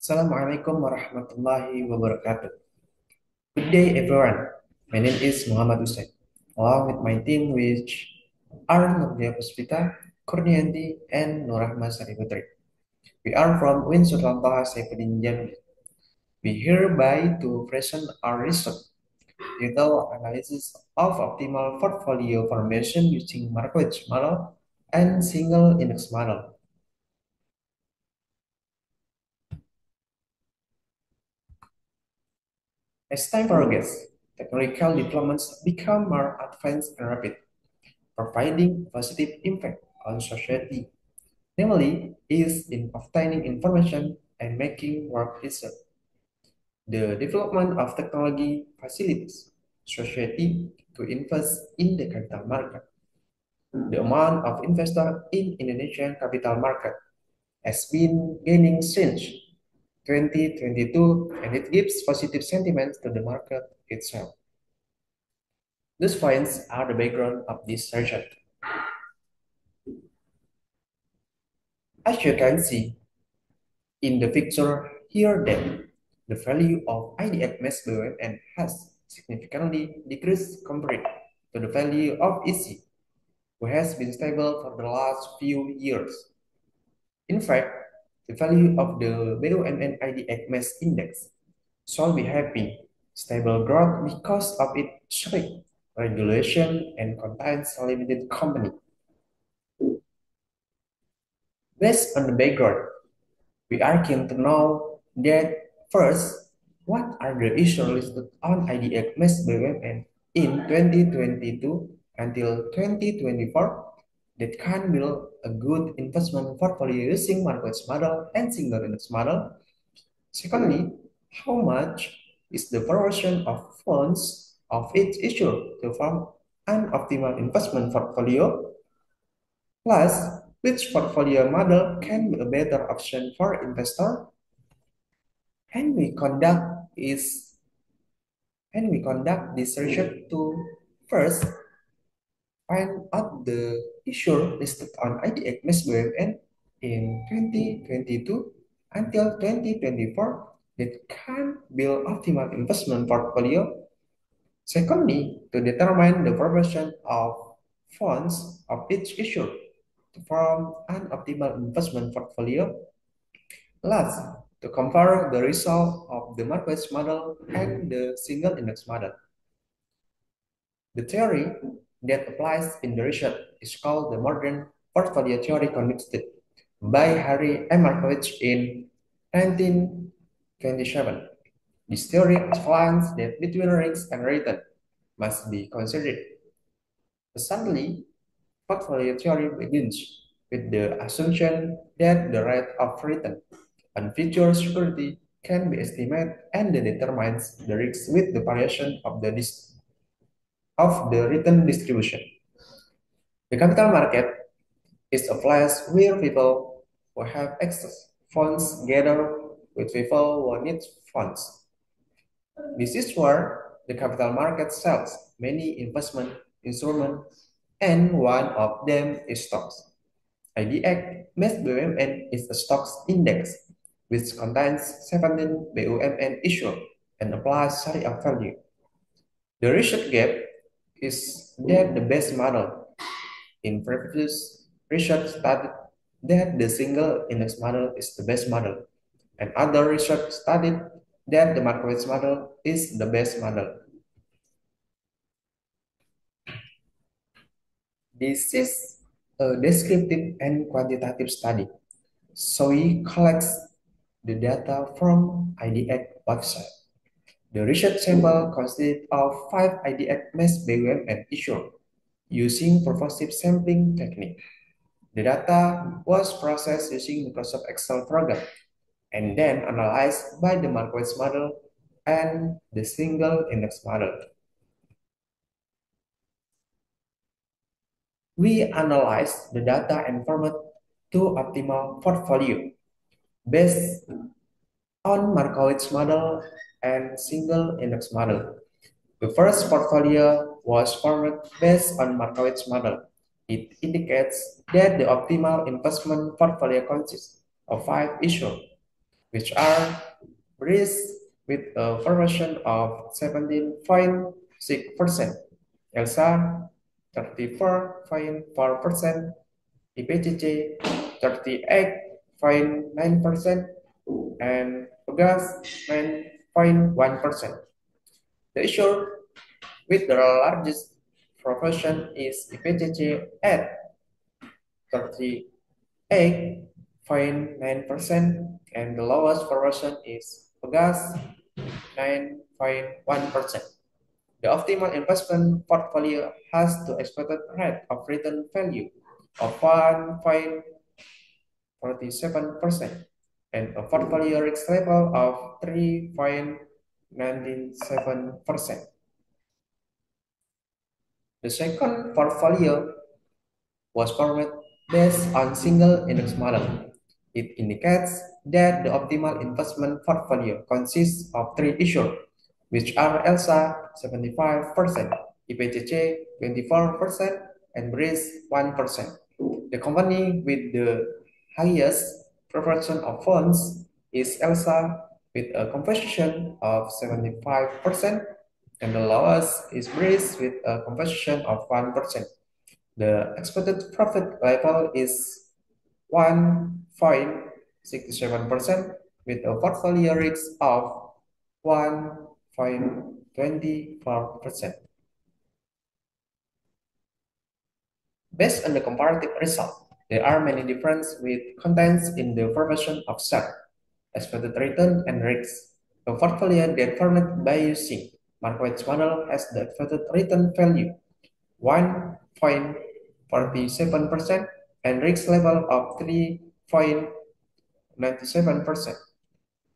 Assalamualaikum warahmatullahi wabarakatuh. Good day, everyone. My name is Muhammad Hussein. Along with my team, which are Nurdia Puspita, Kurnianti, and Nurahma Sariputri. We are from Windsor Lampah, Saifuddin Jambi. We hereby to present our research, detailed analysis of optimal portfolio formation using Markowitz model and single index model. As time progresses, technological developments become more advanced and rapid, providing positive impact on society, namely ease in obtaining information and making work easier. The development of technology facilitates society to invest in the capital market. The amount of investors in Indonesian capital market has been gaining since 2022, and it gives positive sentiments to the market itself. These points are the background of this session. As you can see in the picture here that the value of IDX mass BUMN has significantly decreased compared to the value of EC, who has been stable for the last few years. In fact, the value of the BUMN IDX mass index shall be having stable growth because of its strict regulation and contains limited company. Based on the background, we are keen to know that first, what are the issues listed on IDX Mass BUMN in 2022 until 2024 that can build a good investment portfolio using Markowitz model and single index model? Secondly, how much is the proportion of funds of each issue to form an optimal investment portfolio? Plus, which portfolio model can be a better option for investor? And we conduct is and we conduct this research to first find out the issue listed on IDX Mass BUMN in 2022 until 2024 that can build optimal investment portfolio. Secondly, to determine the proportion of funds of each issue to form an optimal investment portfolio. Last, to compare the result of the Markowitz model and the single index model. The theory that applies in the research is called the modern portfolio theory conducted by Harry M. Markowitz in 1927. This theory explains that between rings and return must be considered. Essentially, portfolio theory begins with the assumption that the rate of return on future security can be estimated and determines the risk with the variation of the return distribution. The capital market is a place where people who have excess funds gather with people who need funds. This is where the capital market sells many investment instruments, and one of them is stocks. IDX Mass BUMN is a stocks index which contains 17 BUMN issued and applies Sharia value. The research gap is that the best model in previous research studied that the single index model is the best model, and other research studied that the Markowitz model is the best model. This is a descriptive and quantitative study. So we collect the data from IDX website. The research sample consists of 5 IDX mass BUMN issued using purposive sampling technique. The data was processed using Microsoft Excel program and then analyzed by the Markowitz model and the single index model. We analyzed the data and format to optimal portfolio based on Markowitz model and single index model. The first portfolio was formed based on Markowitz model. It indicates that the optimal investment portfolio consists of 5 issues. which are Breeze with a formation of 17.6%, Elsa 34.4%, IPCC 38.9%, and Pegas 9.1%. The issue with the largest proportion is IPCC at 38.9%, and the lowest proportion is Pegas 9.1%. The optimal investment portfolio has the expected rate of return value of 1.47% and a portfolio risk level of 3.97%. The second portfolio was formed based on single index model. It indicates that the optimal investment portfolio consists of three issues, which are ELSA 75%, IPCC 24%, and BRIS 1%. The company with the highest proportion of funds is ELSA with a composition of 75%, and the lowest is BRIS with a composition of 1%. The expected profit level is 1.67% with a portfolio risk of 1.24%. Based on the comparative result, there are many differences with contents in the formation of set, expected return, and risks. A portfolio that formed by using Markowitz model has the expected return value 1.47% and risk level of 3.97%.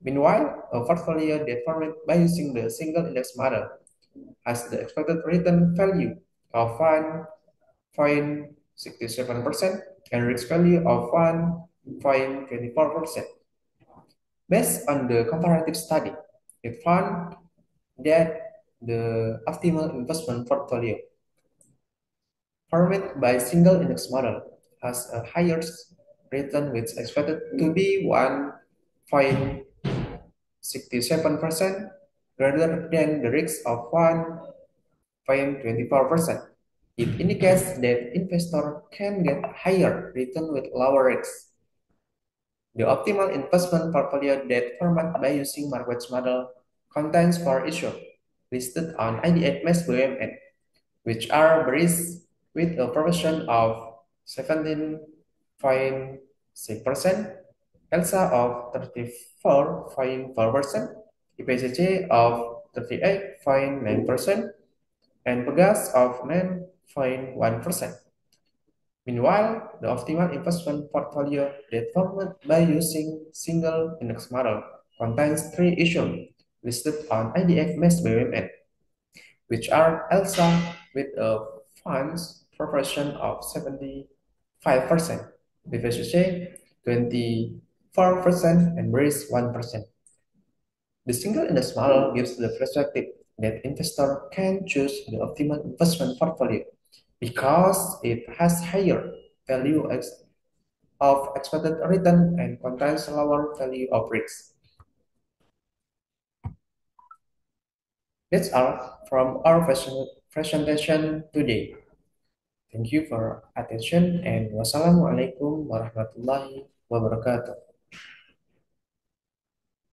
Meanwhile, a portfolio that formed by using the single index model has the expected return value of 1.67% and risk value of 1.24%. Based on the comparative study, it found that the optimal investment portfolio formed by single index model has a higher return which is expected to be 1.67% rather than the risk of 1.24%. It indicates that investor can get higher return with lower risk. The optimal investment portfolio that formed by using Markowitz model contains four issues listed on IDX Mass BUMN, which are BRIS with a proportion of 17.6%, ELSA of 34.4%, IPCC of 38.9%, and Pegas of 9.1%. Meanwhile, the optimal investment portfolio that formed by using single index model contains three issues listed on IDX Mass BUMN, which are ELSA with a funds proportion of 75%, BPCC 24%, and BRIS 1%. The single index model gives the perspective that investor can choose the optimal investment portfolio because it has higher value of expected return and contains lower value of risk. That's all from our presentation today. Thank you for attention and wassalamualaikum warahmatullahi wabarakatuh.